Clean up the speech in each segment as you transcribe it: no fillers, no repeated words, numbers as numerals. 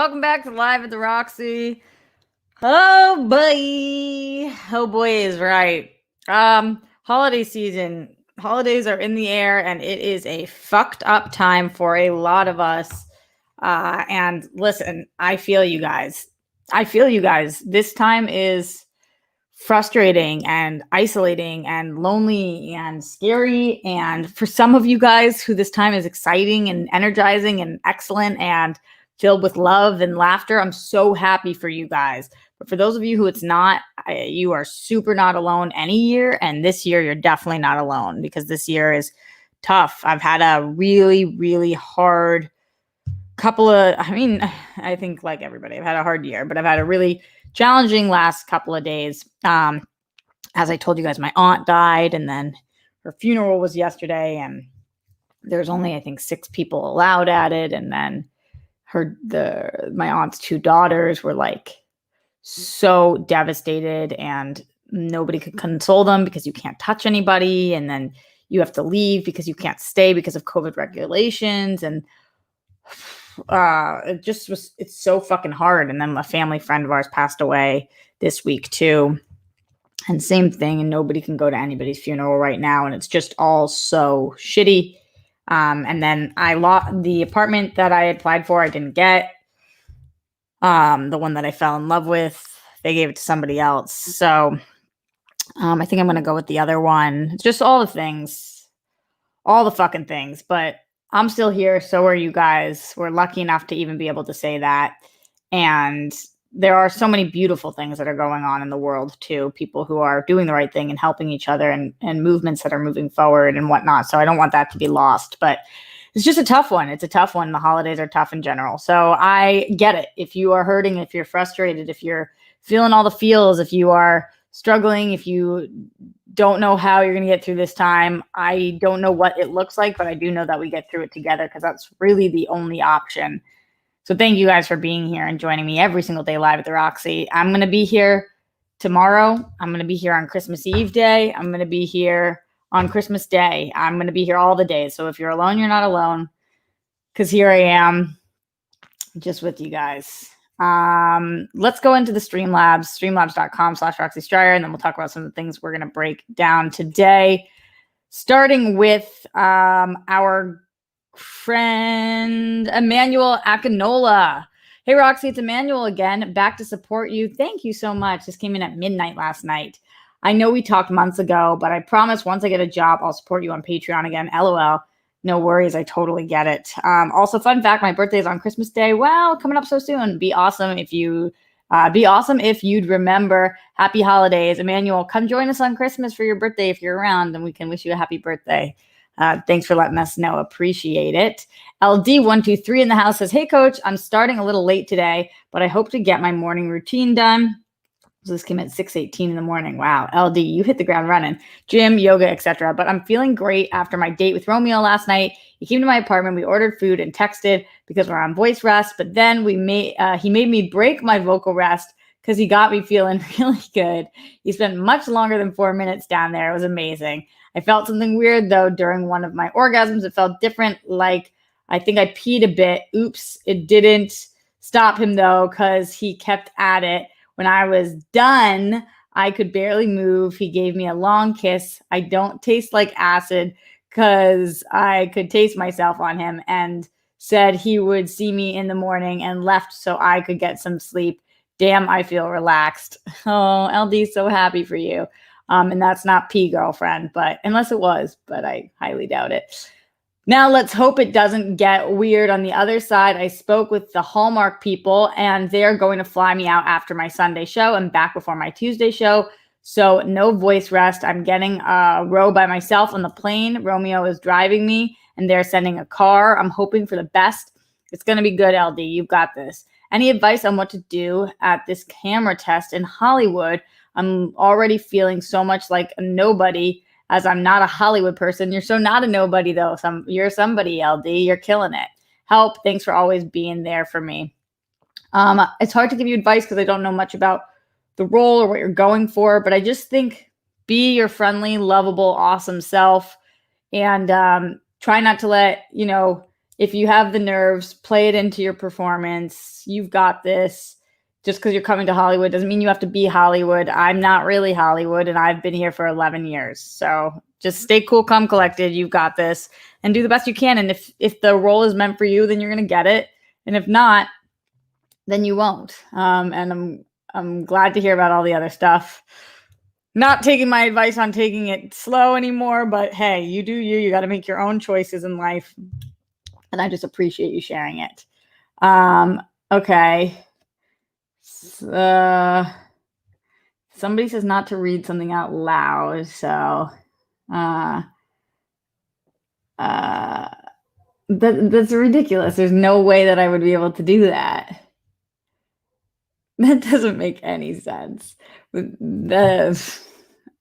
Welcome back to Live at the Roxy. Oh boy is right. Holiday season. Holidays are in the air, and it is a fucked up time for a lot of us. And listen, I feel you guys. This time is frustrating and isolating and lonely and scary. And for some of you guys who this time is exciting and energizing and excellent and filled with love and laughter, I'm so happy for you guys. But for those of you who it's not, you are super not alone any year. And this year, you're definitely not alone because this year is tough. I've had a really, really hard I think like everybody, I've had a hard year, but I've had a really challenging last couple of days. As I told you guys, my aunt died, and then her funeral was yesterday, and there's only, I think, 6 people allowed at it. And then my aunt's 2 daughters were like so devastated, and nobody could console them because you can't touch anybody, and then you have to leave because you can't stay because of COVID regulations. And it's so fucking hard. And then a family friend of ours passed away this week too, and same thing, and nobody can go to anybody's funeral right now, and it's just all so shitty. And then I lost the apartment that I applied for. I didn't get the one that I fell in love with. They gave it to somebody else. So I think I'm going to go with the other one. It's just all the things, all the fucking things. But I'm still here. So are you guys. We're lucky enough to even be able to say that. And there are so many beautiful things that are going on in the world too. People who are doing the right thing and helping each other, and movements that are moving forward and whatnot. So I don't want that to be lost. But it's just a tough one. It's a tough one. The holidays are tough in general. So I get it. If you are hurting, if you're frustrated, if you're feeling all the feels, if you are struggling, if you don't know how you're going to get through this time, I don't know what it looks like, but I do know that we get through it together, because that's really the only option. So thank you guys for being here and joining me every single day live at the Roxy. I'm going to be here tomorrow. I'm going to be here on Christmas Eve day. I'm going to be here on Christmas Day. I'm going to be here all the days. So if you're alone, you're not alone, because here I am just with you guys. Let's go into the Streamlabs, streamlabs.com/Roxy Stryer, and then we'll talk about some of the things we're going to break down today, starting with our friend Emmanuel Akinola. Hey Roxy, it's Emmanuel again, back to support you. Thank you so much. This came in at midnight last night. I know we talked months ago, but I promise once I get a job, I'll support you on Patreon again. LOL. No worries. I totally get it. Also, fun fact, my birthday is on Christmas Day. Wow, coming up so soon. Be awesome if you'd remember. Happy holidays. Emmanuel, come join us on Christmas for your birthday if you're around, and we can wish you a happy birthday. Thanks for letting us know. Appreciate it. LD123 in the house says, hey, coach, I'm starting a little late today, but I hope to get my morning routine done. So this came at 6:18 in the morning. Wow, LD, you hit the ground running. Gym, yoga, etc. But I'm feeling great after my date with Romeo last night. He came to my apartment. We ordered food and texted because we're on voice rest. But then he made me break my vocal rest because he got me feeling really good. He spent much longer than 4 minutes down there. It was amazing. I felt something weird, though, during one of my orgasms. It felt different, like I think I peed a bit. Oops, it didn't stop him, though, because he kept at it. When I was done, I could barely move. He gave me a long kiss. I don't taste like acid because I could taste myself on him, and said he would see me in the morning, and left so I could get some sleep. Damn, I feel relaxed. Oh, LD, so happy for you. And that's not pee, girlfriend, but unless it was, but I highly doubt it. Now let's hope it doesn't get weird on the other side. I spoke with the Hallmark people, and they're going to fly me out after my Sunday show and back before my Tuesday show. So no voice rest. I'm getting a row by myself on the plane. Romeo is driving me, and they're sending a car. I'm hoping for the best. It's going to be good, LD. You've got this. Any advice on what to do at this camera test in Hollywood? I'm already feeling so much like a nobody, as I'm not a Hollywood person. You're so not a nobody, though. You're somebody, LD. You're killing it. Help. Thanks for always being there for me. It's hard to give you advice because I don't know much about the role or what you're going for, but I just think be your friendly, lovable, awesome self, and try not to let, if you have the nerves, play it into your performance. You've got this. Just because you're coming to Hollywood doesn't mean you have to be Hollywood. I'm not really Hollywood, and I've been here for 11 years. So just stay cool, calm, collected. You've got this, and do the best you can. And if the role is meant for you, then you're going to get it. And if not, then you won't. And I'm glad to hear about all the other stuff. Not taking my advice on taking it slow anymore, but hey, you do you. You got to make your own choices in life. And I just appreciate you sharing it. Okay. Somebody says not to read something out loud, so that's ridiculous. There's no way that I would be able to do that. That doesn't make any sense. All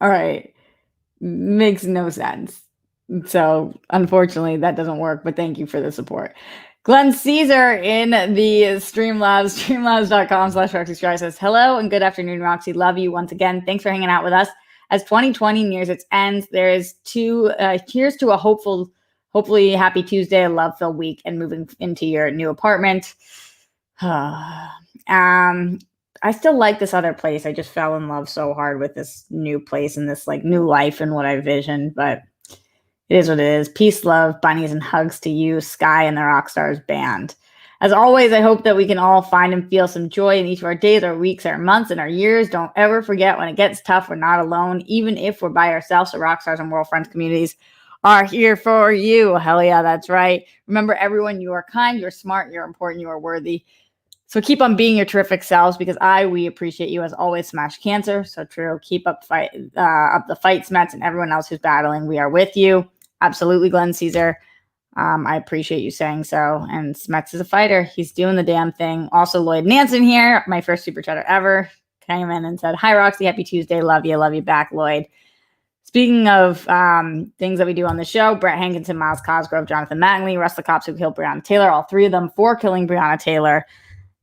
right. Makes no sense. So unfortunately that doesn't work, but thank you for the support. Glenn Caesar in the Streamlabs, streamlabs.com/RoxyStryer says, hello and good afternoon, Roxy. Love you once again. Thanks for hanging out with us. As 2020 nears its end, there is here's to a hopefully happy Tuesday, a love-filled week, and moving into your new apartment. I still like this other place. I just fell in love so hard with this new place and this like new life and what I visioned, but it is what it is. Peace, love, bunnies, and hugs to you, Sky, and the Rockstars band. As always, I hope that we can all find and feel some joy in each of our days, our weeks, our months, and our years. Don't ever forget when it gets tough, we're not alone. Even if we're by ourselves, the Rockstars and World Friends communities are here for you. Hell yeah, that's right. Remember, everyone, you are kind, you're smart, you're important, you are worthy. So keep on being your terrific selves because we appreciate you as always. Smash cancer. So true. Keep up the fight, Smets, and everyone else who's battling. We are with you. Absolutely, Glenn Caesar. I appreciate you saying so. And Smets is a fighter. He's doing the damn thing. Also, Lloyd Nansen here, my first super chatter ever, came in and said, hi, Roxy. Happy Tuesday. Love you. Love you back, Lloyd. Speaking of things that we do on the show, Brett Hankinson, Miles Cosgrove, Jonathan Mattingly, Russ the Cops who killed Breonna Taylor, all three of them for killing Breonna Taylor.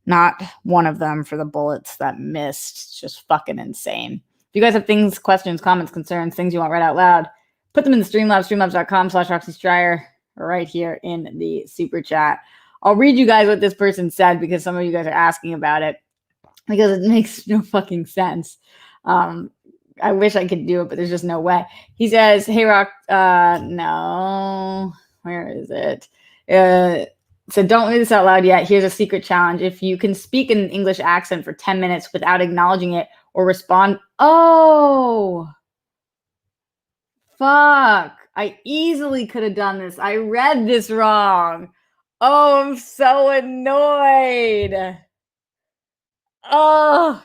Not one of them for the bullets that missed. It's just fucking insane. If you guys have things, questions, comments, concerns, things you want read out loud, put them in the Streamlabs, streamlabs.com/RoxyStryer, right here in the super chat. I'll read you guys what this person said because some of you guys are asking about it because it makes no fucking sense. I wish I could do it, but there's just no way. He says, hey, Rock, no, where is it? So don't read this out loud yet. Here's a secret challenge. If you can speak in an English accent for 10 minutes without acknowledging it or respond. Oh, fuck. I easily could have done this. I read this wrong. Oh, I'm so annoyed. Oh,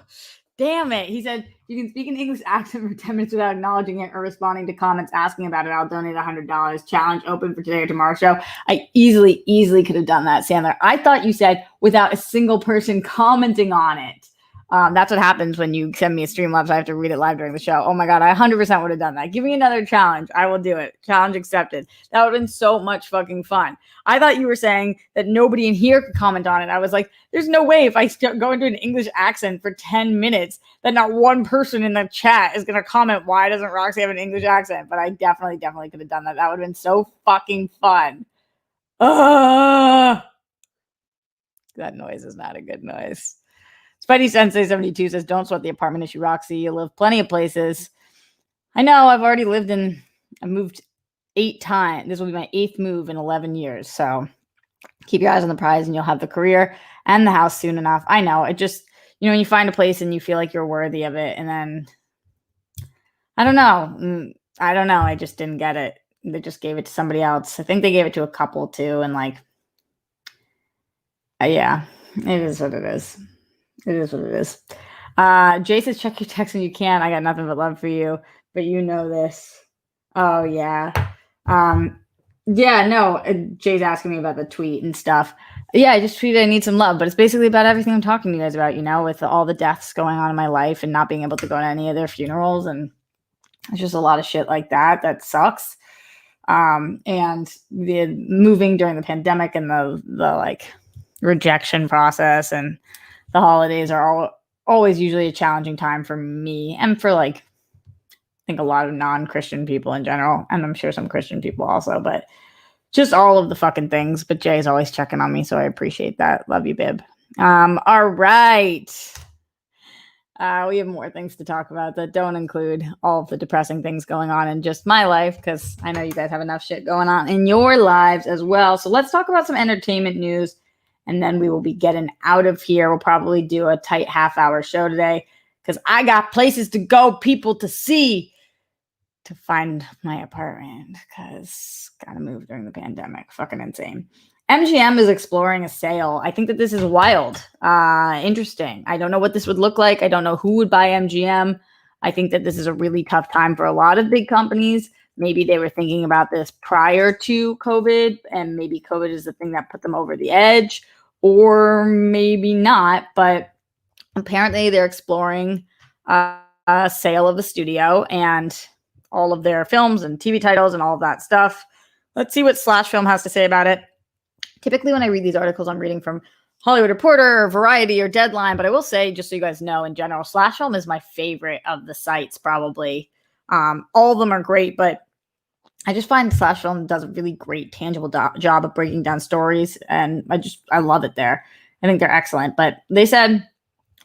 damn it. He said, you can speak an English accent for 10 minutes without acknowledging it or responding to comments asking about it. I'll donate $100. Challenge open for today or tomorrow's show. I easily could have done that, Sandler. I thought you said without a single person commenting on it. That's what happens when you send me a Streamlabs. I have to read it live during the show. Oh my God, I 100% would have done that. Give me another challenge. I will do it. Challenge accepted. That would have been so much fucking fun. I thought you were saying that nobody in here could comment on it. I was like, there's no way if I go into an English accent for 10 minutes that not one person in the chat is going to comment, why doesn't Roxy have an English accent? But I definitely could have done that. That would have been so fucking fun. That noise is not a good noise. Spidey Sensei 72 says, don't sweat the apartment issue, Roxy. You live plenty of places. I know. I've already I moved 8 times. This will be my 8th move in 11 years. So keep your eyes on the prize and you'll have the career and the house soon enough. I know. It just, when you find a place and you feel like you're worthy of it. And then, I don't know. I just didn't get it. They just gave it to somebody else. I think they gave it to a couple too. And yeah, it is what it is. It is what it is. Jay says, check your text when you can. I got nothing but love for you, but you know this. Oh, yeah. Jay's asking me about the tweet and stuff. Yeah, I just tweeted I need some love, but it's basically about everything I'm talking to you guys about, with all the deaths going on in my life and not being able to go to any of their funerals. And it's just a lot of shit like that sucks. And the moving during the pandemic and the rejection process and the holidays are always usually a challenging time for me and for I think a lot of non-Christian people in general. And I'm sure some Christian people also, but Just all of the fucking things. But Jay's always checking on me, so I appreciate that. Love you, Bib. All right. We have more things to talk about that don't include all of the depressing things going on in just my life, because I know you guys have enough shit going on in your lives as well. So let's talk about some entertainment news, and then we will be getting out of here. We'll probably do a tight half-hour show today because I got places to go, people to see, to find my apartment, because gotta move during the pandemic. Fucking insane. MGM is exploring a sale. I think that this is wild. Interesting. I don't know what this would look like. I don't know who would buy MGM. I think that this is a really tough time for a lot of big companies. Maybe they were thinking about this prior to COVID, and maybe COVID is the thing that put them over the edge, or maybe not. But apparently they're exploring a sale of the studio and all of their films and TV titles and all of that stuff. Let's see what Slash Film has to say about it. Typically, when I read these articles, I'm reading from Hollywood Reporter or Variety or Deadline, but I will say, just so you guys know, in general, Slash Film is my favorite of the sites, probably. All of them are great, but I just find Slash Film does a really great, tangible job of breaking down stories, and I love it there. I think they're excellent. But they said,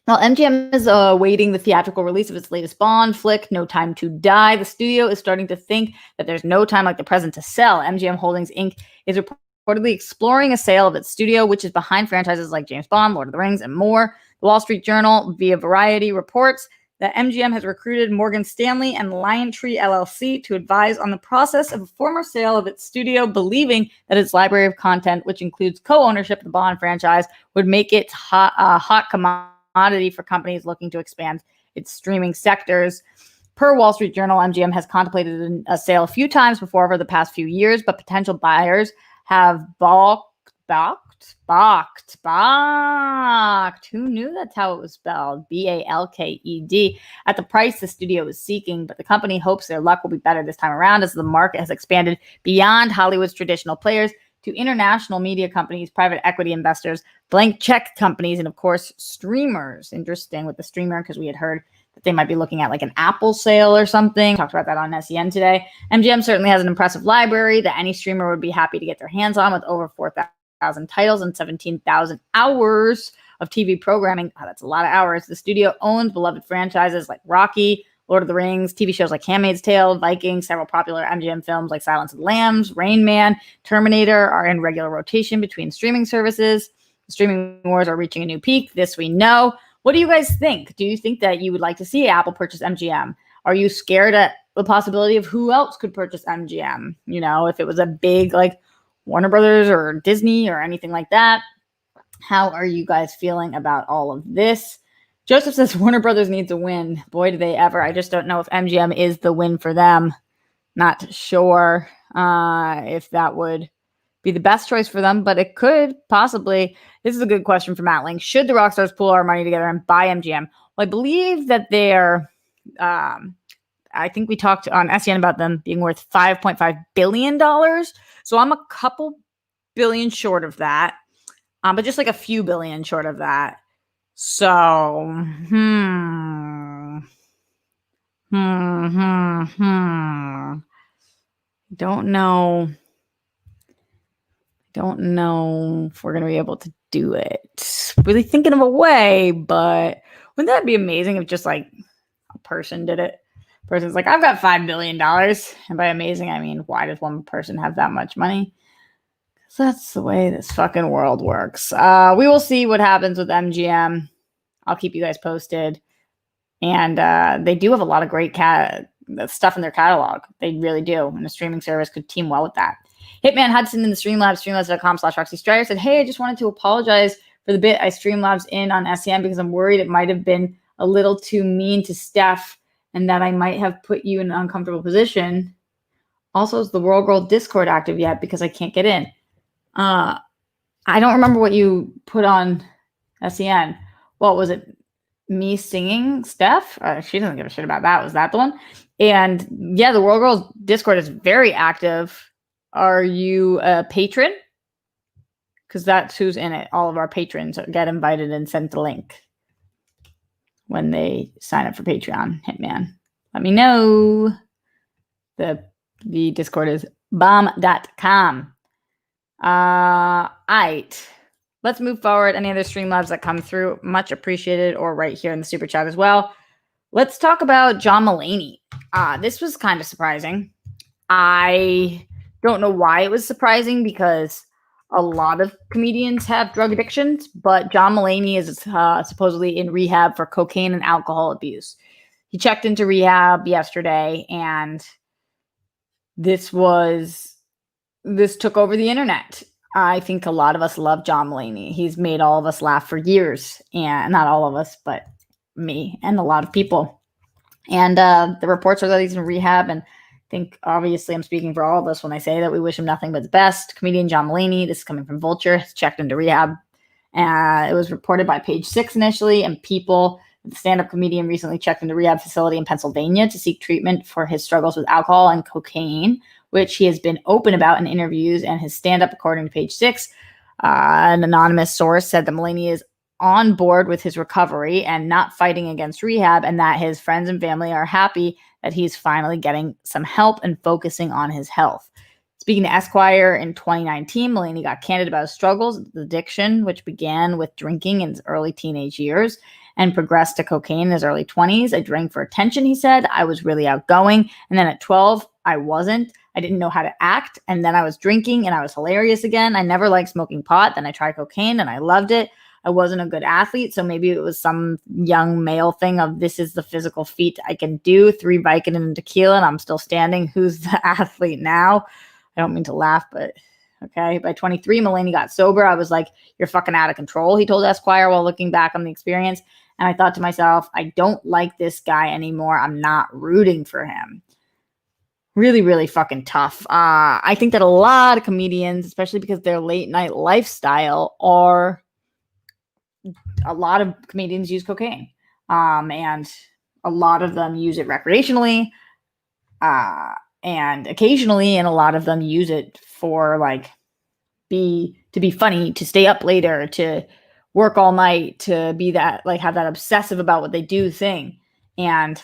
while MGM is awaiting the theatrical release of its latest Bond flick, No Time to Die, the studio is starting to think that there's no time like the present to sell. MGM Holdings, Inc. is reportedly exploring a sale of its studio, which is behind franchises like James Bond, Lord of the Rings, and more. The Wall Street Journal, via Variety, reports that MGM has recruited Morgan Stanley and LionTree LLC to advise on the process of a former sale of its studio, believing that its library of content, which includes co-ownership of the Bond franchise, would make it hot commodity for companies looking to expand its streaming sectors. Per Wall Street Journal, MGM has contemplated a sale a few times before over the past few years, but potential buyers have balked. Who knew that's how it was spelled? Balked. At the price the studio is seeking, but the company hopes their luck will be better this time around as the market has expanded beyond Hollywood's traditional players to international media companies, private equity investors, blank check companies, and of course, streamers. Interesting with the streamer, because we had heard that they might be looking at like an Apple sale or something. Talked about that on SEN today. MGM certainly has an impressive library that any streamer would be happy to get their hands on, with over 4,000 titles and 17,000 hours of TV programming. Oh, that's a lot of hours. The studio owns beloved franchises like Rocky, Lord of the Rings, TV shows like Handmaid's Tale, Vikings, several popular MGM films like Silence of the Lambs, Rain Man, Terminator are in regular rotation between streaming services. The streaming wars are reaching a new peak. This we know. What do you guys think? Do you think that you would like to see Apple purchase MGM? Are you scared at the possibility of who else could purchase MGM? You know, if it was a big like Warner Brothers or Disney or anything like that. How are you guys feeling about all of this? Joseph says Warner Brothers needs a win. Boy, do they ever. I just don't know if MGM is the win for them. Not sure if that would be the best choice for them, but it could possibly. This is a good question from Matt Link. Should the Rockstars pool our money together and buy MGM? Well, I believe that they're, I think we talked on SEN about them being worth $5.5 billion. So I'm a couple billion short of that, but just like a few billion short of that. So, Don't know if we're going to be able to do it. Really thinking of a way, but wouldn't that be amazing if just like a person did it? Person's like, I've got $5 billion. And by amazing, I mean, why does one person have that much money? Because that's the way this fucking world works. We will see what happens with MGM. I'll keep you guys posted. And they do have a lot of great stuff in their catalog. They really do. And the streaming service could team well with that. Hitman Hudson in the Streamlabs, streamlabs.com/Roxy Strider said, hey, I just wanted to apologize for the bit I Streamlabs in on SEM because I'm worried it might have been a little too mean to Steph and that I might have put you in an uncomfortable position. Also, is the World Girl Discord active yet? Because I can't get in. I don't remember what you put on SEN. What was it? Me singing Steph? She doesn't give a shit about that. Was that the one? And yeah, the World Girls Discord is very active. Are you a patron? Because that's who's in it. All of our patrons get invited and sent the link when they sign up for Patreon. Hitman, let me know. The Discord is bomb.com. Right. Let's move forward. Any other Streamlabs that come through, much appreciated, or right here in the super chat as well. Let's talk about John Mulaney. This was kind of surprising. I don't know why it was surprising because a lot of comedians have drug addictions, but John Mulaney is supposedly in rehab for cocaine and alcohol abuse. He checked into rehab yesterday, and this took over the internet. I think a lot of us love John Mulaney. He's made all of us laugh for years, and not all of us, but me and a lot of people. And the reports are that he's in rehab, and I think obviously I'm speaking for all of us when I say that we wish him nothing but the best. Comedian John Mulaney, this is coming from Vulture, has checked into rehab. It was reported by Page Six initially, and People. The stand-up comedian recently checked into rehab facility in Pennsylvania to seek treatment for his struggles with alcohol and cocaine, which he has been open about in interviews and his stand-up, according to Page Six. An anonymous source said that Mulaney is on board with his recovery and not fighting against rehab, and that his friends and family are happy that he's finally getting some help and focusing on his health. Speaking to Esquire in 2019, Mulaney got candid about his struggles with addiction, which began with drinking in his early teenage years and progressed to cocaine in his early 20s. I drank for attention, he said. I was really outgoing. And then at 12, I wasn't. I didn't know how to act. And then I was drinking and I was hilarious again. I never liked smoking pot. Then I tried cocaine and I loved it. I wasn't a good athlete, so maybe it was some young male thing of this is the physical feat I can do, 3 Vicodin and tequila, and I'm still standing. Who's the athlete now? I don't mean to laugh, but okay. By 23, Mulaney got sober. I was like, you're fucking out of control, he told Esquire while looking back on the experience. And I thought to myself, I don't like this guy anymore. I'm not rooting for him. Really, really fucking tough. I think that a lot of comedians, especially because their late night lifestyle, a lot of comedians use cocaine. And a lot of them use it recreationally. And occasionally, and a lot of them use it for to be funny, to stay up later, to work all night, to be that have that obsessive about what they do thing. And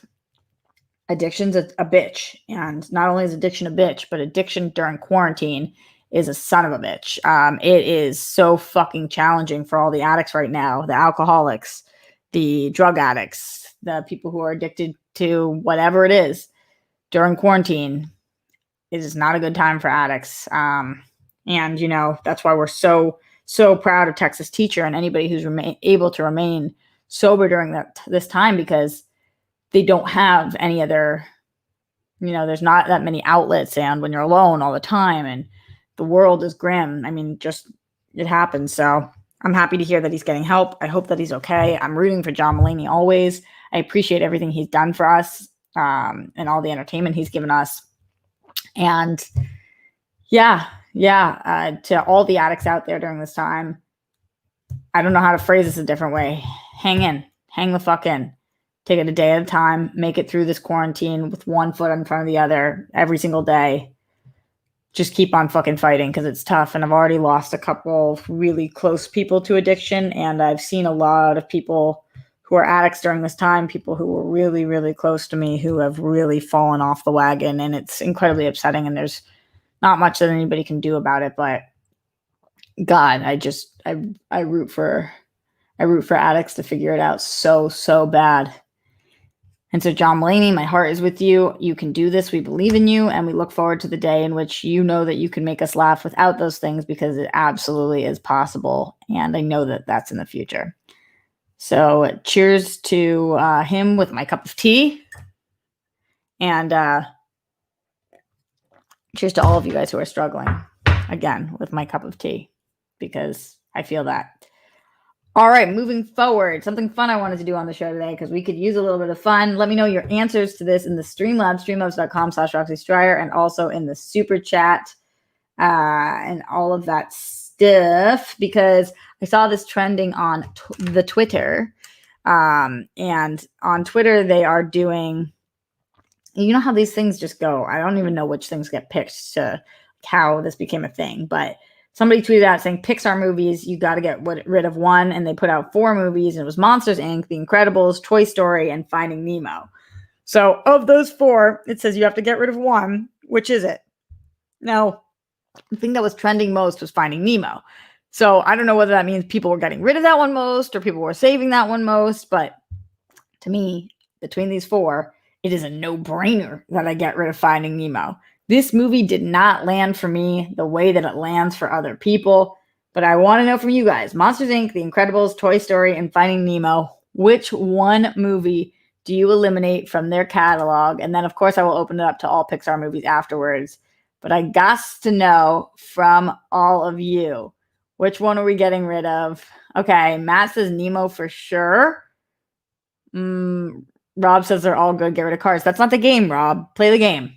addiction's a bitch. And not only is addiction a bitch, but addiction during quarantine is a son of a bitch. It is so fucking challenging for all the addicts right now, the alcoholics, the drug addicts, the people who are addicted to whatever it is during quarantine. It is not a good time for addicts. And, that's why we're so proud of Texas Teacher and anybody who's able to remain sober during this time, because they don't have any other, there's not that many outlets. And when you're alone all the time and the world is grim, it happens. So I'm happy to hear that he's getting help. I hope that he's okay. I'm rooting for John Mulaney always. I appreciate everything he's done for us and all the entertainment he's given us. And to all the addicts out there during this time, I don't know how to phrase this a different way. Hang in, hang the fuck in. Take it a day at a time. Make it through this quarantine with one foot in front of the other every single day. Just keep on fucking fighting, because it's tough. And I've already lost a couple really close people to addiction. And I've seen a lot of people who are addicts during this time, people who were really, really close to me, who have really fallen off the wagon. And it's incredibly upsetting. And there's not much that anybody can do about it. But God, I root for addicts to figure it out so bad. And so, John Mulaney, my heart is with you. You can do this. We believe in you. And we look forward to the day in which you know that you can make us laugh without those things, because it absolutely is possible. And I know that that's in the future. So cheers to him with my cup of tea. And cheers to all of you guys who are struggling, again, with my cup of tea, because I feel that. All right, moving forward, something fun I wanted to do on the show today, because we could use a little bit of fun. Let me know your answers to this in the Streamlabs, streamlabs.com/Roxy Stryer, and also in the super chat and all of that stuff, because I saw this trending on the Twitter. And on Twitter, they are doing, you know how these things just go. I don't even know which things get picked to how this became a thing, but somebody tweeted out saying Pixar movies, you got to get rid of one. And they put out 4 movies, and it was Monsters, Inc., The Incredibles, Toy Story, and Finding Nemo. So of those 4, it says you have to get rid of one. Which is it? Now, The thing that was trending most was Finding Nemo. So I don't know whether that means people were getting rid of that one most or people were saving that one most, but to me, between these four, it is a no-brainer that I get rid of Finding Nemo. This movie did not land for me the way that it lands for other people, but I want to know from you guys, Monsters, Inc., The Incredibles, Toy Story, and Finding Nemo, which one movie do you eliminate from their catalog? And then, of course, I will open it up to all Pixar movies afterwards. But I got to know from all of you, which one are we getting rid of? Okay, Matt says Nemo for sure. Rob says they're all good. Get rid of Cars. That's not the game, Rob. Play the game.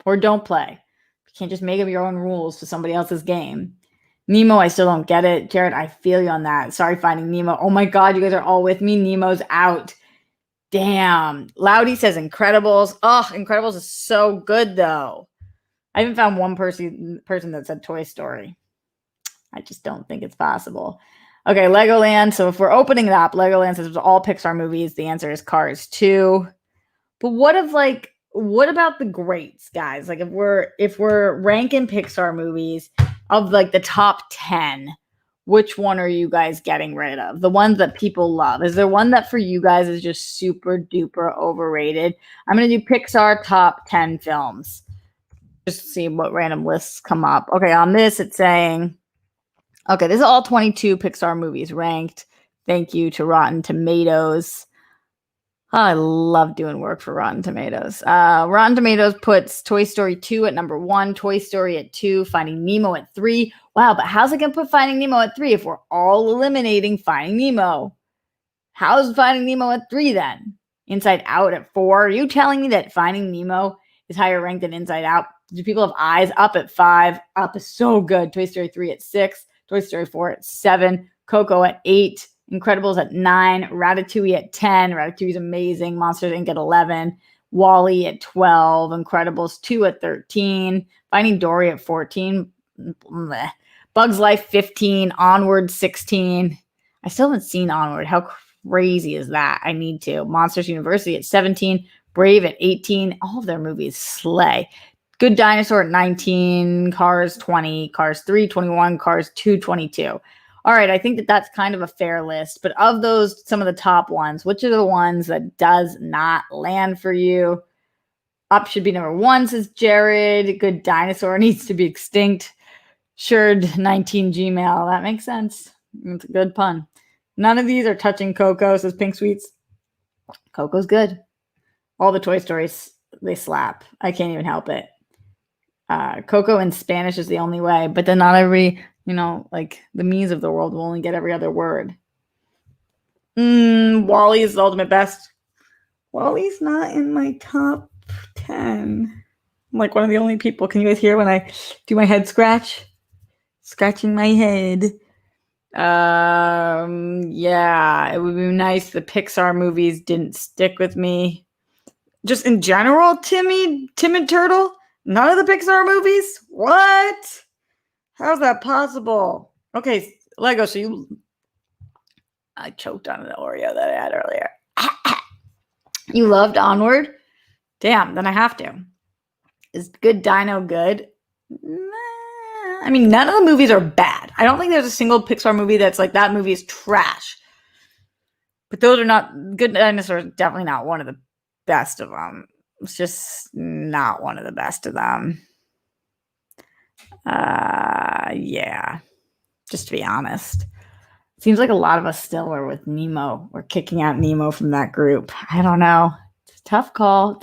Or don't play. You can't just make up your own rules to somebody else's game. Nemo, I still don't get it. Jared, I feel you on that. Sorry, Finding Nemo. Oh my God, you guys are all with me. Nemo's out. Damn. Loudy says Incredibles. Oh, Incredibles is so good, though. I haven't found one person that said Toy Story. I just don't think it's possible. Okay, Legoland. So if we're opening it up, Legoland says it's all Pixar movies. The answer is Cars 2. But what about the greats, guys? Like if we're ranking Pixar movies of like the top 10, which one are you guys getting rid of? The ones that people love. Is there one that for you guys is just super duper overrated? I'm going to do Pixar top 10 films. Just see what random lists come up. Okay, on this it's saying, okay, this is all 22 Pixar movies ranked. Thank you to Rotten Tomatoes. Oh, I love doing work for Rotten Tomatoes. Rotten Tomatoes puts Toy Story 2 at number 1, Toy Story at 2, Finding Nemo at 3. Wow, but how's it going to put Finding Nemo at 3 if we're all eliminating Finding Nemo? How's Finding Nemo at 3 then? Inside Out at 4. Are you telling me that Finding Nemo is higher ranked than Inside Out? Do people have eyes? Up at 5. Up is so good. Toy Story 3 at 6. Toy Story 4 at 7. Coco at 8. Incredibles at 9. Ratatouille at 10. Ratatouille is amazing. Monsters, Inc. at 11. WALL-E at 12. Incredibles 2 at 13. Finding Dory at 14. Blech. Bugs Life 15. Onward 16. I still haven't seen Onward. How crazy is that? I need to. Monsters University at 17. Brave at 18. All of their movies slay. Good Dinosaur at 19. Cars 20. Cars 3 21. Cars 2 22. All right, I think that's kind of a fair list. But of those, some of the top ones, which are the ones that does not land for you? Up should be number 1, says Jared. Good Dinosaur needs to be extinct. Sherd 19 Gmail. That makes sense. It's a good pun. None of these are touching Coco, says Pink Sweets. Coco's good. All the Toy Stories, they slap. I can't even help it. Coco in Spanish is the only way, but then not every, like the me's of the world will only get every other word. WALL-E is the ultimate best. WALL-E's not in my top 10. I'm like one of the only people. Can you guys hear when I do my head scratch? Scratching my head. Yeah, it would be nice if the Pixar movies didn't stick with me. Just in general, Timid Turtle? None of the Pixar movies? What? How's that possible? Okay, Lego, so I choked on an Oreo that I had earlier. You loved Onward? Damn, then I have to. Is Good Dino good? I mean, none of the movies are bad. I don't think there's a single Pixar movie that's like, that movie is trash. But those are not, Good Dinosaur is definitely not one of the best of them. It's just not one of the best of them. Yeah, just to be honest. Seems like a lot of us still are with Nemo. We're kicking out Nemo from that group. I don't know. It's a tough call.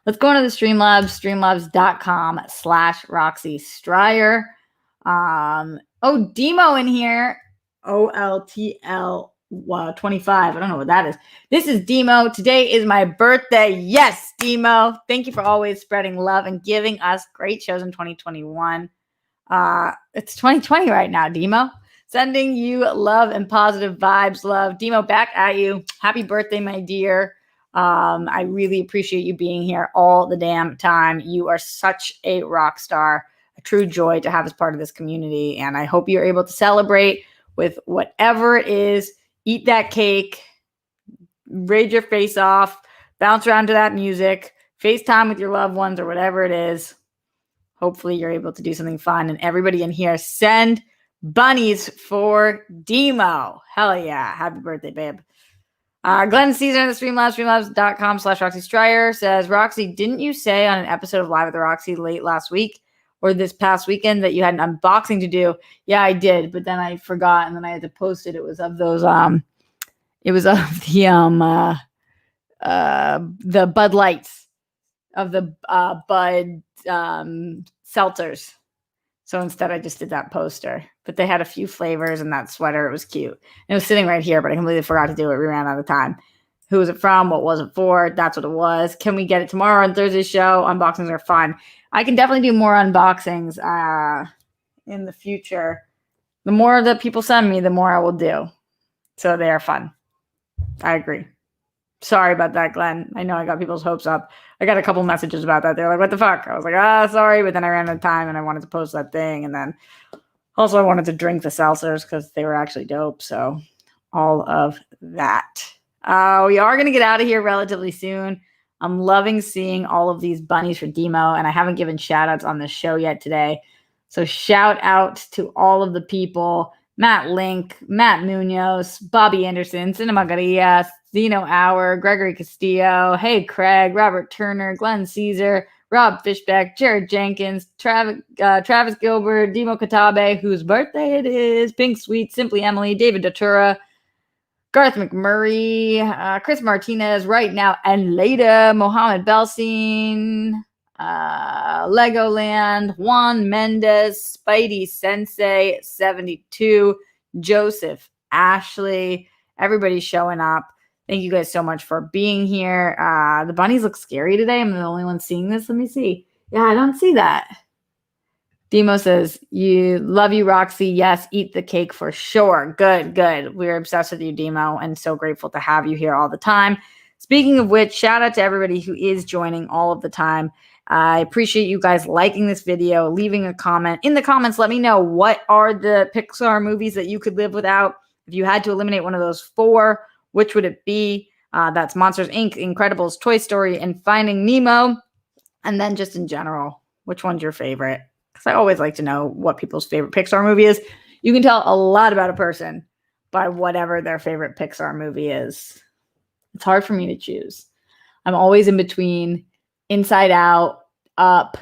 Let's go into the Streamlabs, streamlabs.com/Roxy Stryer. Demo in here. OLTL 25. I don't know what that is. This is Demo. Today is my birthday. Yes, Demo. Thank you for always spreading love and giving us great shows in 2021. It's 2020 right now, Demo. Sending you love and positive vibes. Love. Demo, back at you. Happy birthday, my dear. I really appreciate you being here all the damn time. You are such a rock star, a true joy to have as part of this community. And I hope you're able to celebrate with whatever it is. Eat that cake, raid your face off, bounce around to that music, FaceTime with your loved ones or whatever it is. hopefully you're able to do something fun. And everybody in here, send bunnies for Demo. Hell yeah. Happy birthday, babe. Glenn Caesar in the streamlabs.com/Roxy Stryer says, Roxy, didn't you say on an episode of Live with the Roxy late last week or this past weekend that you had an unboxing to do? Yeah, I did, but then I forgot and then I had to post it. It was of those it was of the Bud Lights, of the Bud seltzers. So instead I just did that poster, but they had a few flavors and that sweater. It was cute. It was sitting right here, but I completely forgot to do it. We ran out of time. Who was it from? What was it for? That's what it was. Can we get it tomorrow on Thursday's show? Unboxings are fun. I can definitely do more unboxings in the future. The more that people send me, the more I will do. So they are fun. I agree. Sorry about that, Glenn. I know I got people's hopes up. I got a couple messages about that. They're like, what the fuck? I was like, sorry. But then I ran out of time and I wanted to post that thing. And then also I wanted to drink the seltzers because they were actually dope. So all of that. We are going to get out of here relatively soon. I'm loving seeing all of these bunnies for Demo. And I haven't given shout outs on the show yet today. So shout out to all of the people. Matt Link, Matt Munoz, Bobby Anderson, Cinema Maria, Zeno Hour, Gregory Castillo, Hey Craig, Robert Turner, Glenn Caesar, Rob Fishbeck, Jared Jenkins, Travis Gilbert, Demo Katabe, whose birthday it is, Pink Sweet, Simply Emily, David Datura, Garth McMurray, Chris Martinez, Right Now and Later, Mohammed Belsin, Legoland, Juan Mendez, Spidey Sensei 72, Joseph Ashley, everybody's showing up. Thank you guys so much for being here. The bunnies look scary today. I'm the only one seeing this. Let me see. Yeah, I don't see that. Demo says, love you, Roxy. Yes, eat the cake for sure. Good. We're obsessed with you, Demo, and so grateful to have you here all the time. Speaking of which, shout out to everybody who is joining all of the time. I appreciate you guys liking this video, leaving a comment. In the comments, let me know what are the Pixar movies that you could live without. If you had to eliminate one of those 4, which would it be? That's Monsters, Inc., Incredibles, Toy Story, and Finding Nemo. And then just in general, which one's your favorite? Because I always like to know what people's favorite Pixar movie is. You can tell a lot about a person by whatever their favorite Pixar movie is. It's hard for me to choose. I'm always in between Inside Out, Up,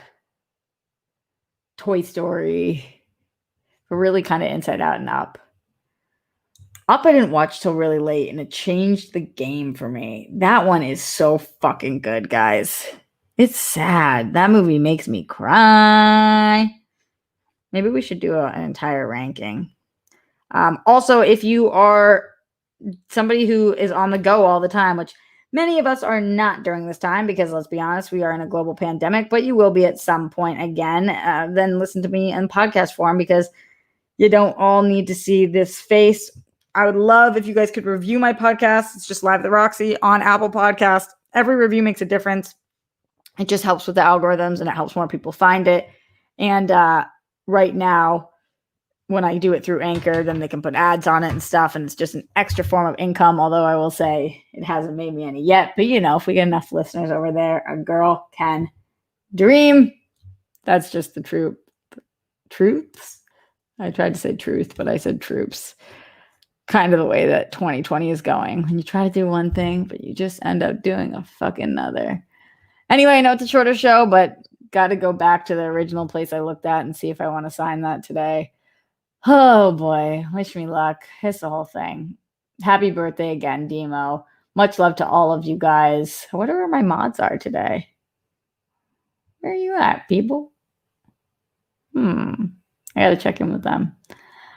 Toy Story, but really kind of Inside Out and Up. Up I didn't watch till really late, and it changed the game for me. That one is so fucking good, guys. It's sad. That movie makes me cry. Maybe we should do an entire ranking. Also, if you are somebody who is on the go all the time, which many of us are not during this time, because let's be honest, we are in a global pandemic, but you will be at some point again, then listen to me in podcast form, because you don't all need to see this face. I would love if you guys could review my podcast. It's just Live the Roxy on Apple Podcast. Every review makes a difference. It just helps with the algorithms and it helps more people find it. And right now, when I do it through Anchor, then they can put ads on it and stuff. And it's just an extra form of income. Although I will say it hasn't made me any yet. But if we get enough listeners over there, a girl can dream. That's just the truth. Truths? I tried to say truth, but I said troops. Kind of the way that 2020 is going. When you try to do one thing, but you just end up doing a fucking other. Anyway, I know it's a shorter show, but got to go back to the original place I looked at and see if I want to sign that today. Oh boy, wish me luck. It's the whole thing. Happy birthday again, Demo. Much love to all of you guys. I wonder where my mods are today. Where are you at, people? I got to check in with them.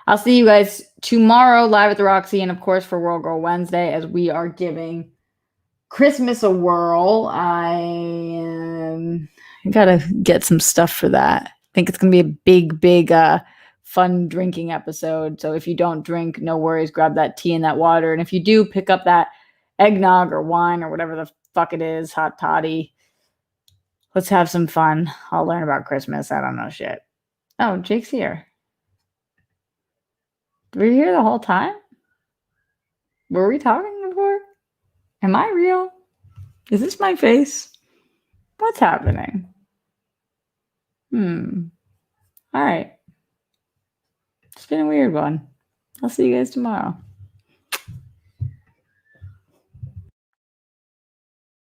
I'll see you guys tomorrow live at the Roxy, and of course for World Girl Wednesday, as we are giving Christmas a whirl. I gotta get some stuff for that. I think it's gonna be a big fun drinking episode. So if you don't drink, no worries, grab that tea and that water. And if you do, pick up that eggnog or wine or whatever the fuck it is, hot toddy. Let's have some fun. I'll learn about Christmas. I don't know shit. Oh, Jake's here. Were you here the whole time? Were we talking before? Am I real? Is this my face? What's happening? All right. It's been a weird one. I'll see you guys tomorrow.